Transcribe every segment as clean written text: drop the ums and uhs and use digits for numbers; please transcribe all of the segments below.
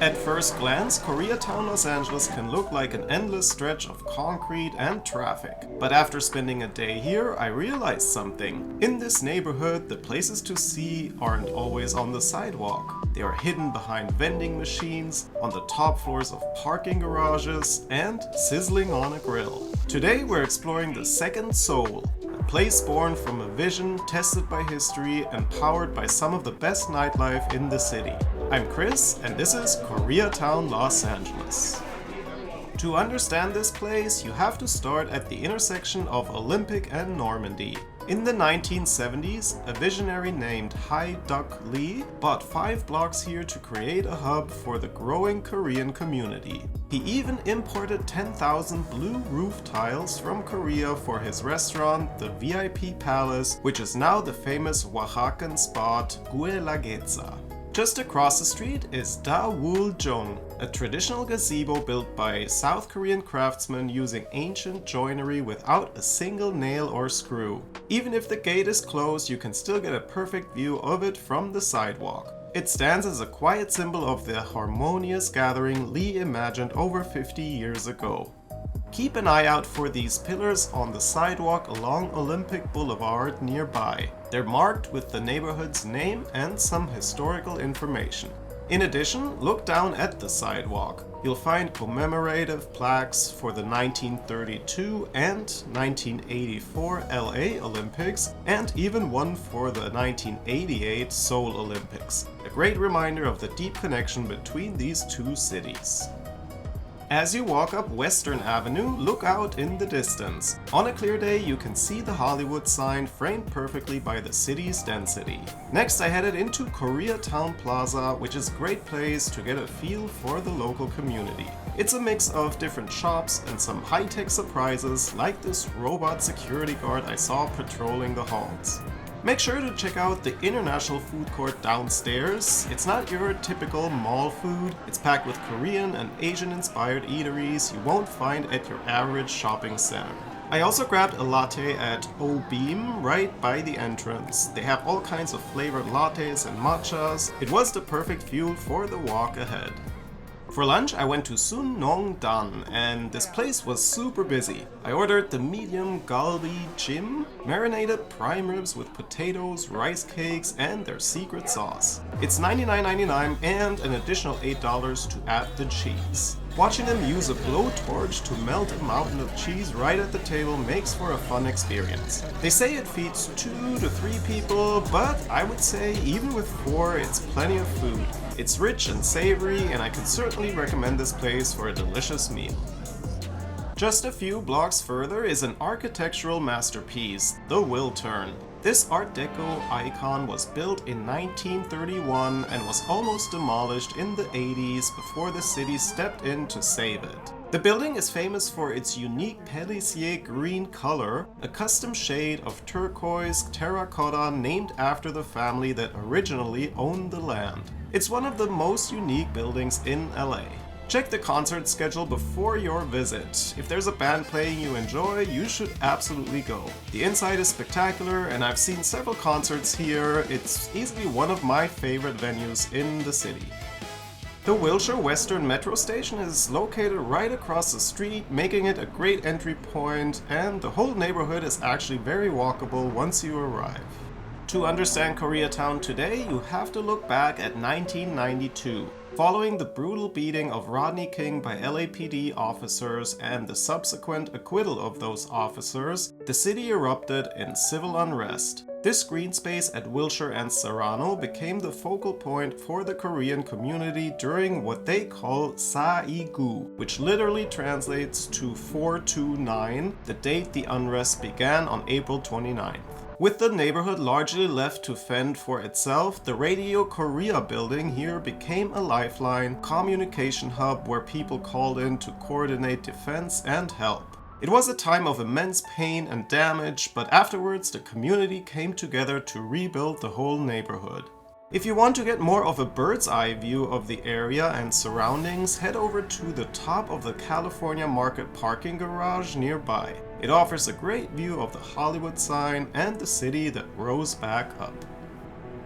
At first glance, Koreatown, Los Angeles can look like an endless stretch of concrete and traffic. But after spending a day here, I realized something. In this neighborhood, the places to see aren't always on the sidewalk. They are hidden behind vending machines, on the top floors of parking garages, and sizzling on a grill. Today we're exploring the second Seoul, a place born from a vision, tested by history, and powered by some of the best nightlife in the city. I'm Chris, and this is Koreatown, Los Angeles. To understand this place, you have to start at the intersection of Olympic and Normandie. In the 1970s, a visionary named Hi Duk Lee bought 5 blocks here to create a hub for the growing Korean community. He even imported 10,000 blue roof tiles from Korea for his restaurant, the VIP Palace, which is now the famous Oaxacan spot Guelaguetza. Just across the street is Dawoljong, a traditional gazebo built by South Korean craftsmen using ancient joinery without a single nail or screw. Even if the gate is closed, you can still get a perfect view of it from the sidewalk. It stands as a quiet symbol of the harmonious gathering Lee imagined over 50 years ago. Keep an eye out for these pillars on the sidewalk along Olympic Boulevard nearby. They're marked with the neighborhood's name and some historical information. In addition, look down at the sidewalk. You'll find commemorative plaques for the 1932 and 1984 LA Olympics, and even one for the 1988 Seoul Olympics. A great reminder of the deep connection between these two cities. As you walk up Western Avenue, look out in the distance. On a clear day, you can see the Hollywood sign framed perfectly by the city's density. Next, I headed into Koreatown Plaza, which is a great place to get a feel for the local community. It's a mix of different shops and some high-tech surprises, like this robot security guard I saw patrolling the halls. Make sure to check out the International Food Court downstairs. It's not your typical mall food. It's packed with Korean and Asian-inspired eateries you won't find at your average shopping center. I also grabbed a latte at O.Beem right by the entrance. They have all kinds of flavored lattes and matchas. It was the perfect fuel for the walk ahead. For lunch, I went to Sun Nong Dan, and this place was super busy. I ordered the medium galbi jim, marinated prime ribs with potatoes, rice cakes, and their secret sauce. It's $99.99 and an additional $8 to add the cheese. Watching them use a blowtorch to melt a mountain of cheese right at the table makes for a fun experience. They say it feeds 2 to 3 people, but I would say even with 4, it's plenty of food. It's rich and savory, and I can certainly recommend this place for a delicious meal. Just a few blocks further is an architectural masterpiece, the Wiltern. This Art Deco icon was built in 1931 and was almost demolished in the 80s before the city stepped in to save it. The building is famous for its unique Pellicier green color, a custom shade of turquoise terracotta named after the family that originally owned the land. It's one of the most unique buildings in LA. Check the concert schedule before your visit. If there's a band playing you enjoy, you should absolutely go. The inside is spectacular, and I've seen several concerts here. It's easily one of my favorite venues in the city. The Wilshire Western Metro Station is located right across the street, making it a great entry point, and the whole neighborhood is actually very walkable once you arrive. To understand Koreatown today, you have to look back at 1992. Following the brutal beating of Rodney King by LAPD officers and the subsequent acquittal of those officers, the city erupted in civil unrest. This green space at Wilshire and Serrano became the focal point for the Korean community during what they call Sa-i-gu, which literally translates to 429, the date the unrest began on April 29th. With the neighborhood largely left to fend for itself, the Radio Korea building here became a lifeline, communication hub where people called in to coordinate defense and help. It was a time of immense pain and damage, but afterwards the community came together to rebuild the whole neighborhood. If you want to get more of a bird's eye view of the area and surroundings, head over to the top of the California Market parking garage nearby. It offers a great view of the Hollywood sign and the city that rose back up.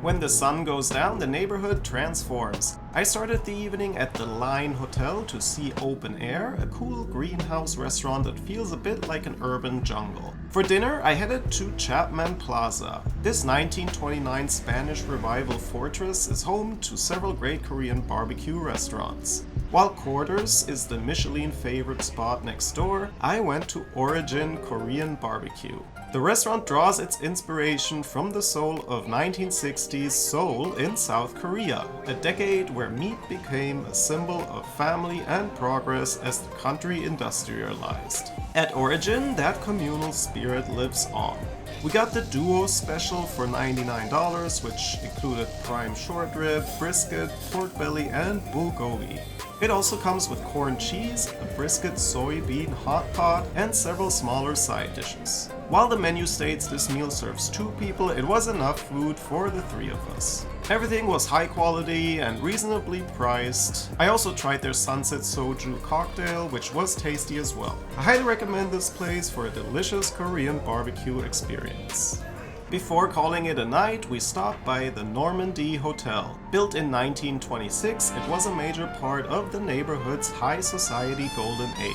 When the sun goes down, the neighborhood transforms. I started the evening at the Line Hotel to see Openaire, a cool greenhouse restaurant that feels a bit like an urban jungle. For dinner, I headed to Chapman Plaza. This 1929 Spanish Revival fortress is home to several great Korean barbecue restaurants. While Quarters is the Michelin favorite spot next door, I went to Origin Korean BBQ. The restaurant draws its inspiration from the Seoul of 1960s Seoul in South Korea, a decade where meat became a symbol of family and progress as the country industrialized. At Origin, that communal spirit lives on. We got the Duo special for $99, which included prime short rib, brisket, pork belly, and bulgogi. It also comes with corn cheese, a brisket soybean hot pot, and several smaller side dishes. While the menu states this meal serves 2 people, it was enough food for the 3 of us. Everything was high quality and reasonably priced. I also tried their Sunset Soju cocktail, which was tasty as well. I highly recommend this place for a delicious Korean barbecue experience. Before calling it a night, we stopped by the Normandie Hotel. Built in 1926, it was a major part of the neighborhood's high society golden age.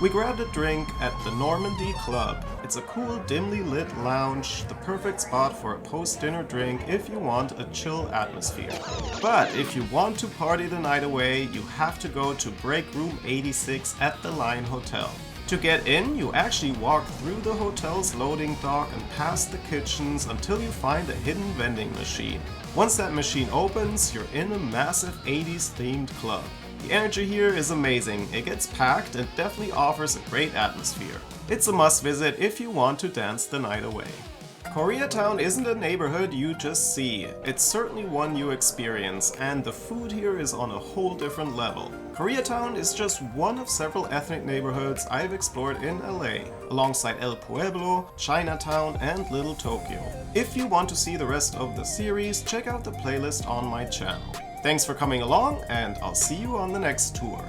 We grabbed a drink at the Normandie Club. It's a cool, dimly lit lounge, the perfect spot for a post-dinner drink if you want a chill atmosphere. But if you want to party the night away, you have to go to Break Room 86 at the Line Hotel. To get in, you actually walk through the hotel's loading dock and past the kitchens until you find a hidden vending machine. Once that machine opens, you're in a massive 80s themed club. The energy here is amazing, it gets packed and definitely offers a great atmosphere. It's a must visit if you want to dance the night away. Koreatown isn't a neighborhood you just see, it's certainly one you experience, and the food here is on a whole different level. Koreatown is just one of several ethnic neighborhoods I've explored in LA, alongside El Pueblo, Chinatown, and Little Tokyo. If you want to see the rest of the series, check out the playlist on my channel. Thanks for coming along, and I'll see you on the next tour.